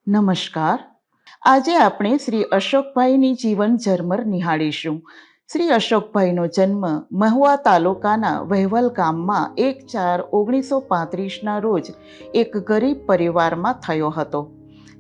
નમસ્કાર. આજે આપણે શ્રી અશોકભાઈની જીવન ઝરમર નિહાળીશું. શ્રી અશોકભાઈનો જન્મ મહુવા તાલુકાના વહેવલ ગામમાં 1/4/1935ના રોજ એક ગરીબ પરિવારમાં થયો હતો.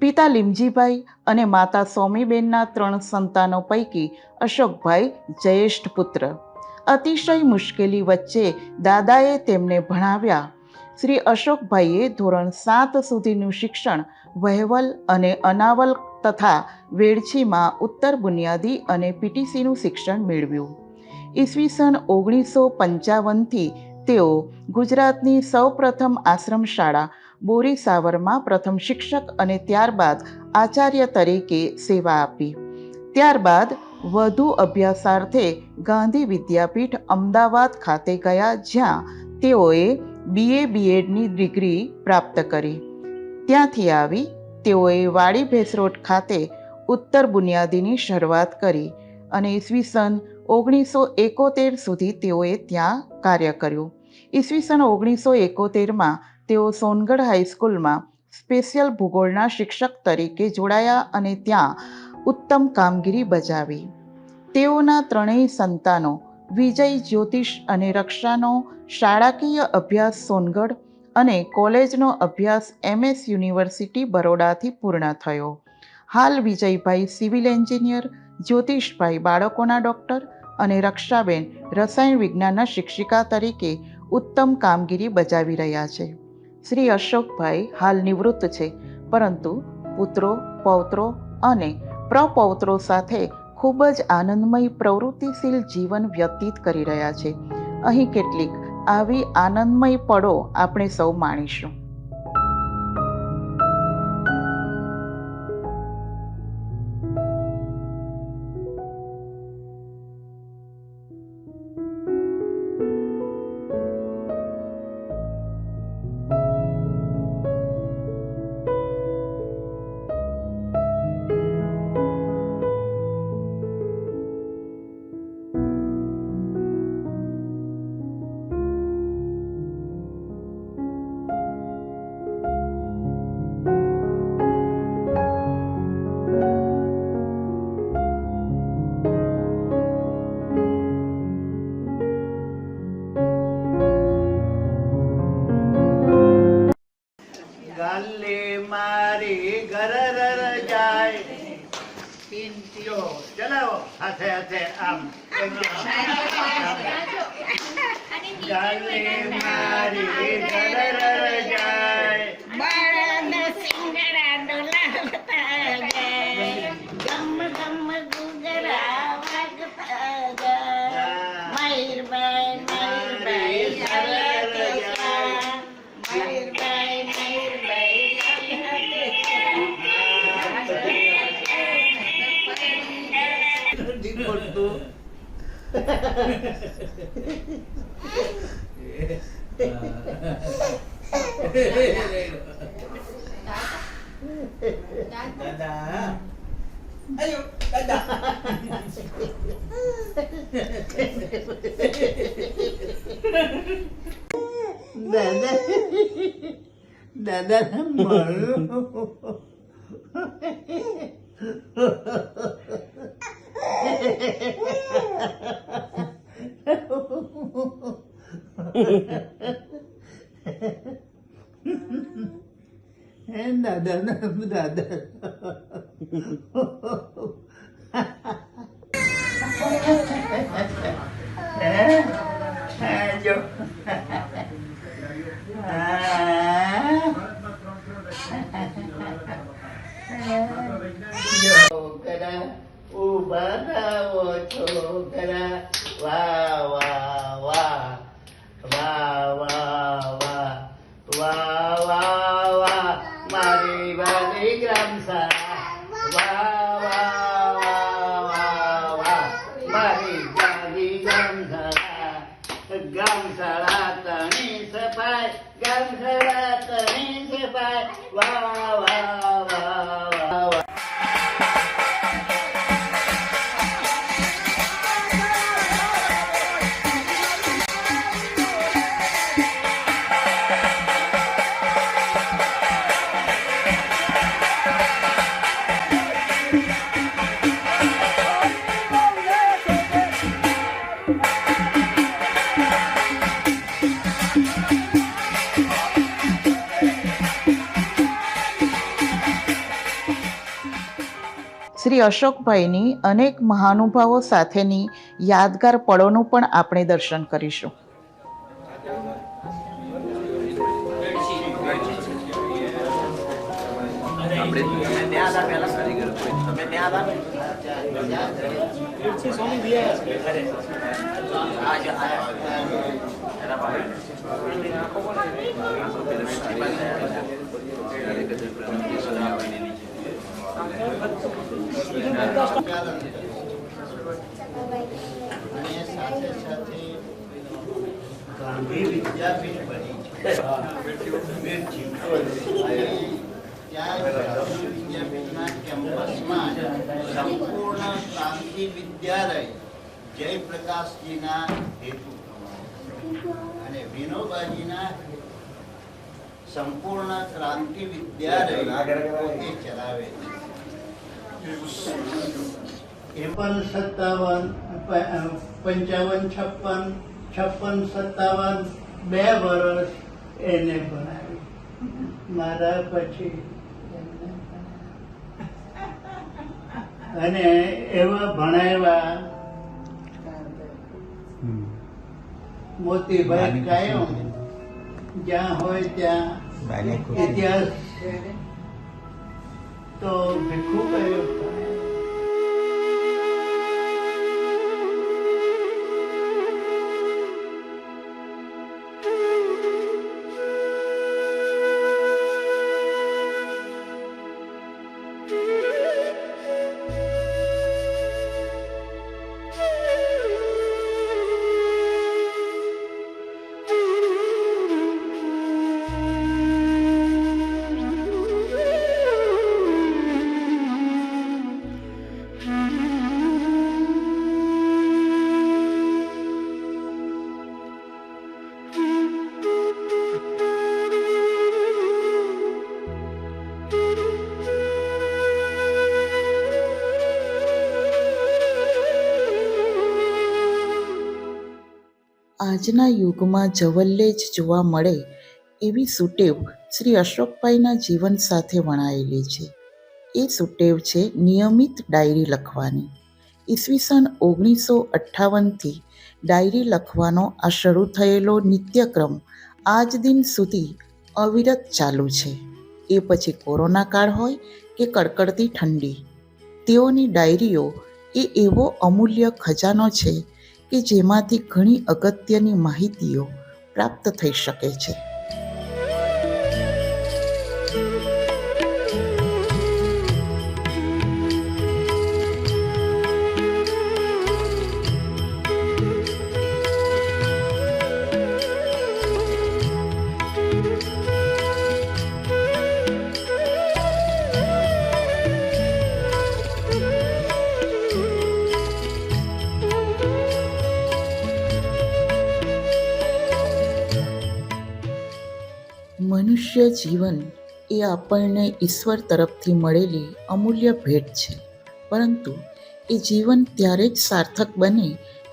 પિતા લીમજીભાઈ અને માતા સોમીબેનના 3 સંતાનો પૈકી અશોકભાઈ જ્યેષ્ઠ પુત્ર. અતિશય મુશ્કેલી વચ્ચે દાદાએ તેમને ભણાવ્યા. શ્રી અશોકભાઈએ ધોરણ 7 સુધીનું શિક્ષણ વહેવલ અને અનાવલ તથા વેડછીમાં ઉત્તર બુનિયાદી અને પીટીસીનું શિક્ષણ મેળવ્યું. ઈસવીસન 1955થી તેઓ ગુજરાતની સૌપ્રથમ આશ્રમ શાળા બોરીસાવરમાં પ્રથમ શિક્ષક અને ત્યારબાદ આચાર્ય તરીકે સેવા આપી. ત્યારબાદ વધુ અભ્યાસાર્થે ગાંધી વિદ્યાપીઠ અમદાવાદ ખાતે ગયા, જ્યાં તેઓએ BA BEdની ડિગ્રી પ્રાપ્ત કરી. ત્યાંથી આવી તેઓએ વાડી ભેસરોડ ખાતે ઉત્તર બુનિયાદીની શરૂઆત કરી અને ઈસવીસન 1971 સુધી તેઓએ ત્યાં કાર્ય કર્યું. ઈસવીસન 1971માં તેઓ સોનગઢ હાઈસ્કૂલમાં સ્પેશિયલ ભૂગોળના શિક્ષક તરીકે જોડાયા અને ત્યાં ઉત્તમ કામગીરી બજાવી. તેઓના 3 સંતાનો વિજય, જ્યોતિષ અને રક્ષાનો શાળાકીય અભ્યાસ સોનગઢ અને કોલેજનો અભ્યાસ MS યુનિવર્સિટી બરોડાથી પૂર્ણ થયો. હાલ વિજયભાઈ સિવિલ એન્જિનિયર, જ્યોતિષભાઈ બાળકોના ડૉક્ટર અને રક્ષાબેન રસાયણ વિજ્ઞાનના શિક્ષિકા તરીકે ઉત્તમ કામગીરી બજાવી રહ્યા છે. શ્રી અશોકભાઈ હાલ નિવૃત્ત છે, પરંતુ પુત્રો, પૌત્રો અને પ્રપૌત્રો સાથે ખૂબ જ આનંદમય પ્રવૃત્તિશીલ જીવન વ્યતીત કરી રહ્યા છે. અહીં કેટલીક આવી આનંદમય પળો આપણે સૌ માણીશું. ગાલે મારી ગરર જાય પિંટીઓ ચલાવો હાથે હાથે આમ ગાલે મારી ગરર જાય બાળાનો સિંગડા ડોલાવતા જાય, ગમ ગમ ગુગરા વાગતા જાય, મયુરભાઈ મયુરભાઈ ચાલત જા, મયુરભાઈ મયુરભાઈ ચાલત દાદા અયો દાદા દાદા દાદા મળું દાદા દાદા જો છોકરા ઉભા થાવો છોકરા, વાહ વાહ વાહ વાહ વાહ વાહ વાહ વાહ વાહ મારી વાલી ગ્રામ શાળા, વાહ વાહ વાહ વાહ વાહ મારી વાલી ગ્રામ શાળા તણી સફાઈ, ગ્રામ શાળા તણી સફાઈ, વાહ વાહ વાહ વાહ. શ્રી અશોકભાઈની અનેક મહાનુભાવો સાથેની યાદગાર પળોનું પણ આપણે દર્શન કરીશું. અને સાથે સાથે ગાંધી વિદ્યાપીઠ બની છે. ત્યાં ગાંધી વિદ્યાપીઠના કેમ્પસમાં સંપૂર્ણ ક્રાંતિ વિદ્યાલય જયપ્રકાશજીના હેતુ અને વિનોબાજીના સંપૂર્ણ ક્રાંતિ વિદ્યાલય એ ચલાવે છે. 57, 56, 57 બે વર્ષ એને ભણાવી. મારા પછી અને એવા ભણાવ્યા મોતીભાઈ કાયમ જ્યાં હોય ત્યાં ઇતિહાસ તો ભીખુ કયો. આજના યુગમાં જવલ્લે જ જોવા મળે એવી સુટેવ શ્રી અશોકભાઈના જીવન સાથે વણાયેલી છે. એ સુટેવ છે નિયમિત ડાયરી લખવાની. ઈસવીસન 1958થી ડાયરી લખવાનો આ શરૂ થયેલો નિત્યક્રમ આજ દિન સુધી અવિરત ચાલુ છે. એ પછી કોરોના કાળ હોય કે કડકડતી ઠંડી, તેઓની ડાયરીઓ એ એવો અમૂલ્ય ખજાનો છે કે જેમાંથી ઘણી અગત્યની માહિતીઓ પ્રાપ્ત થઈ શકે છે. મનુષ્ય જીવન એ આપણને ઈશ્વર તરફથી મળેલી અમૂલ્ય ભેટ છે, પરંતુ એ જીવન ત્યારે જ સાર્થક બને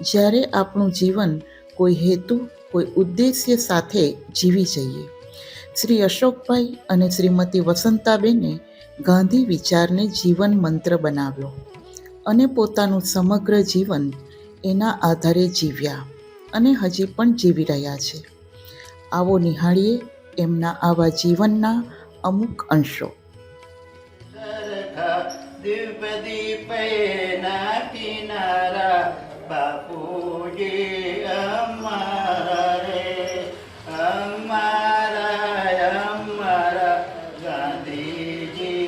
જ્યારે આપણું જીવન કોઈ હેતુ, કોઈ ઉદ્દેશ્ય સાથે જીવી જઈએ. શ્રી અશોકભાઈ અને શ્રીમતી વસંતાબેને ગાંધી વિચારને જીવન મંત્ર બનાવ્યો અને પોતાનું સમગ્ર જીવન એના આધારે જીવ્યા અને હજી પણ જીવી રહ્યા છે. આવો નિહાળીએ એમના આવા જીવનના અમુક અંશો. દીપ દીપેના કિનારા બાપુજી અમારા રે, અમારા અમારા ગાંધીજી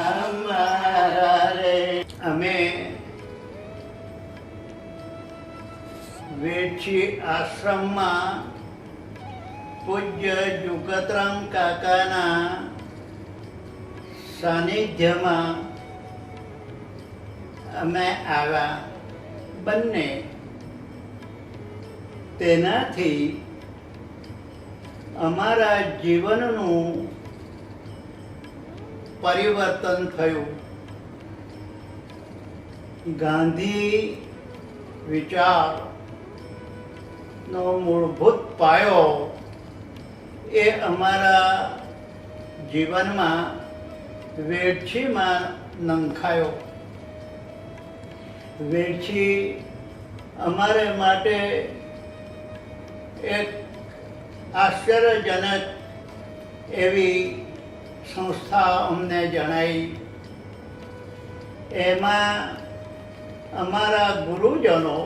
અમારા રે. અમે વેઠી આશ્રમમાં પૂજ્ય જુગતરામ કાકાના સાનિધ્યમાં અમે આવ્યા બંને. તેનાથી અમારા જીવનનું પરિવર્તન થયું. ગાંધી વિચારનો મૂળભૂત પાયો એ અમારા જીવનમાં વેઠીમાં નંખાયો. વેચી અમારે માટે એક આશ્ચર્યજનક એવી સંસ્થા અમને જણાઈ. એમાં અમારા ગુરુજનો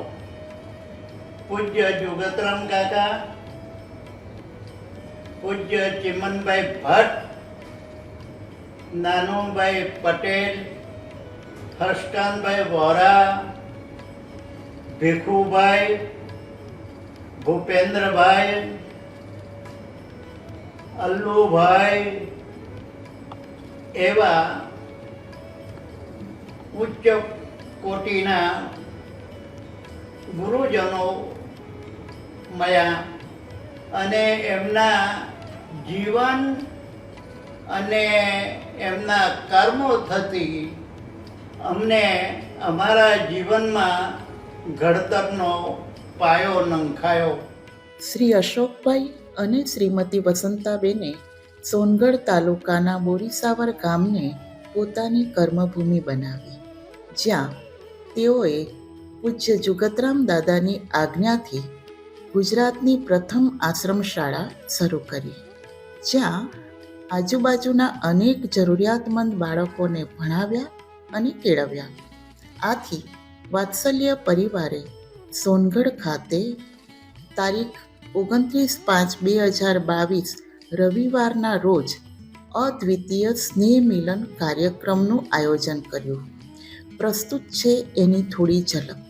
પૂજ્ય જુગતરામ કાકા, પૂજ્ય ચિમનભાઈ ભટ્ટ, નાનુભાઈ પટેલ, હર્ષકાંતભાઈ વોરા, ભીખુભાઈ, ભૂપેન્દ્રભાઈ, અલ્લુભાઈ એવા ઉચ્ચ કોટીના ગુરુજનો મળ્યા અને એમના જીવન અને એમના કર્મો થકી અમને અમારા જીવનમાં ઘડતરનો પાયો નંખાયો. શ્રી અશોકભાઈ અને શ્રીમતી વસંતાબેને સોનગઢ તાલુકાના બોરીસાવર ગામને પોતાની કર્મભૂમિ બનાવી, જ્યાં તેઓએ પૂજ્ય જુગતરામ દાદાની આજ્ઞાથી ગુજરાતની પ્રથમ આશ્રમ શાળા શરૂ કરી, જ્યાં આજુબાજુના અનેક જરૂરિયાતમંદ બાળકોને ભણાવ્યા અને કેળવ્યા. આથી વાત્સલ્ય પરિવારે સોનગઢ ખાતે તારીખ 29/5/2022 રવિવારના રોજ અદ્વિતીય સ્નેહ મિલન કાર્યક્રમનું આયોજન કર્યું. પ્રસ્તુત છે એની થોડી ઝલક.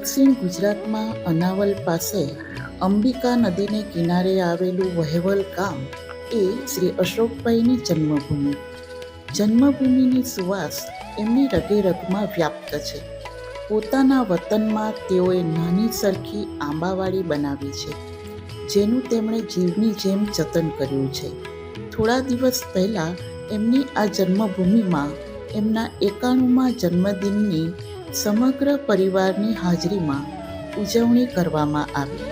દક્ષિણ ગુજરાતમાં અનાવલ પાસે અંબિકા નદીને કિનારે આવેલું વહેવલ ગામ એ શ્રી અશોકભાઈની જન્મભૂમિ. જન્મભૂમિની સુવાસ એમની રગે રગમાં વ્યાપ્ત છે. પોતાના વતનમાં તેઓએ નાની સરખી આંબાવાડી બનાવી છે, જેનું તેમણે જીવની જેમ જતન કર્યું છે. થોડા દિવસ પહેલાં એમની આ જન્મભૂમિમાં એમના 91મા જન્મદિનની સમગ્ર પરિવારની હાજરીમાં ઉજવણી કરવામાં આવી.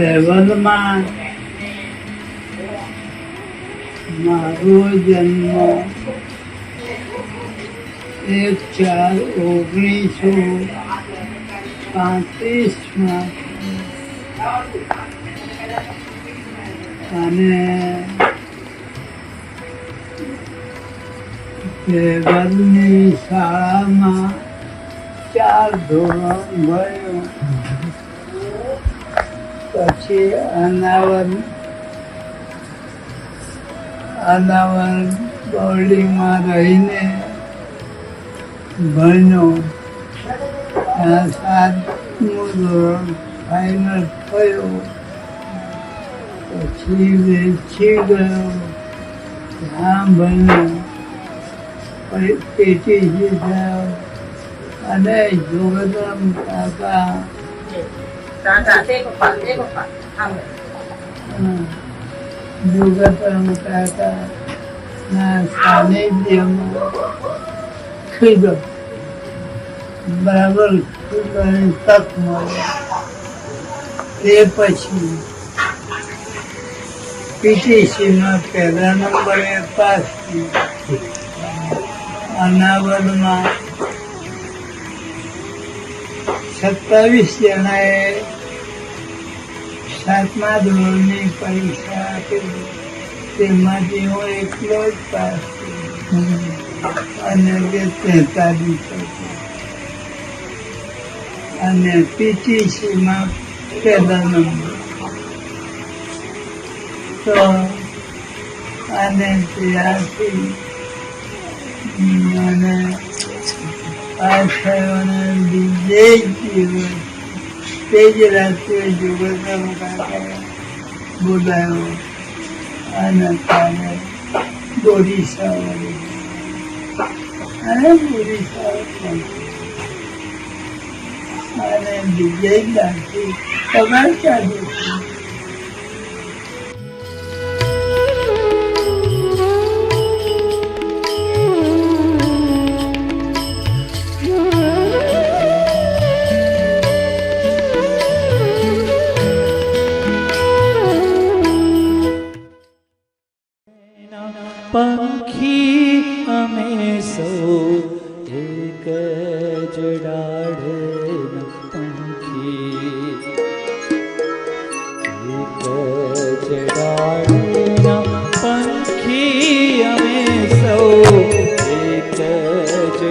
વહેવલમાં મારો જન્મ 1/4/1935 અને વહેવલની શાળામાં 4 ધોરણ ભણ્યો. પછી અનાવલ બોર્ડિંગમાં રહીને ભણ્યો. ત્યાં 7મું ધોરણ ફાઇનલ થયો. પછી વેચી ગયો, ત્યાં ભણ્યો. પછી PTC થયો અને જોગરામ કાકા જોગરામ કાકાના સાનિધ્યમાં ખીધો બરાબર ખીધવાની તક મળી. એ પછી PTCમાં 1લા નંબરે પાસ થયો. અનાવલમાં 27 જણાએ 7મા ધોરણની પરીક્ષા આપી. તેમાંથી હું એકલો જ પાસ થયો અને 43 અને PTCમાં 1લા નંબર. તો અને ત્યાંથી અને પાસ થયો અને બીજે દિવસ તે જ રાત્રે જોગરામ કાકાએ બોલાવ્યો અને તારે બોરીસા વળી અને બોરીસા અને બીજે દાખી પગાર ચાલુ. પંખી અમે સૌ એક જ ડાળના પંખી, એક જ ડાળના પંખી અમે સૌ એક જ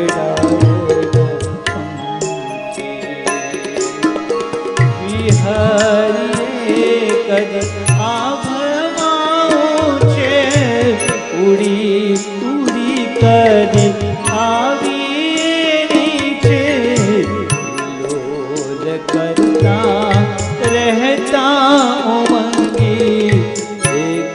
ડાળના પંખી. વિહરીએ કદ ઉડી ઉડી કરી આવી નીચે લોલ કરતા રહેતા ઉમંગી. એક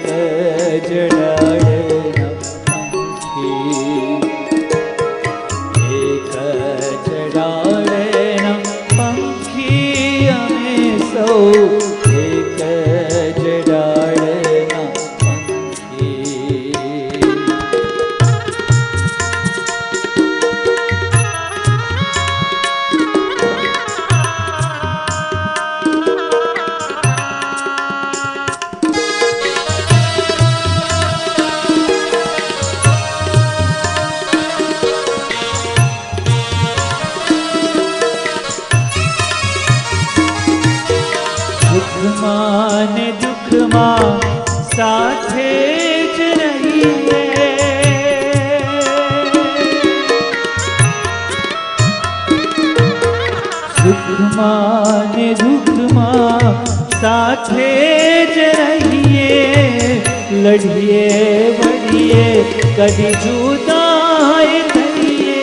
સુખમાં ને દુઃખમાં સાથે જ રહીએ. સુખમાં ને દુઃખમાં સાથે જ રહીએ. લડીએ વળીએ કદી જુદાઈ થઈએ.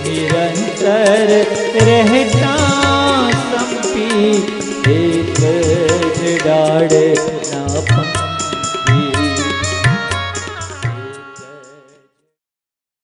નિરંતર રહેતે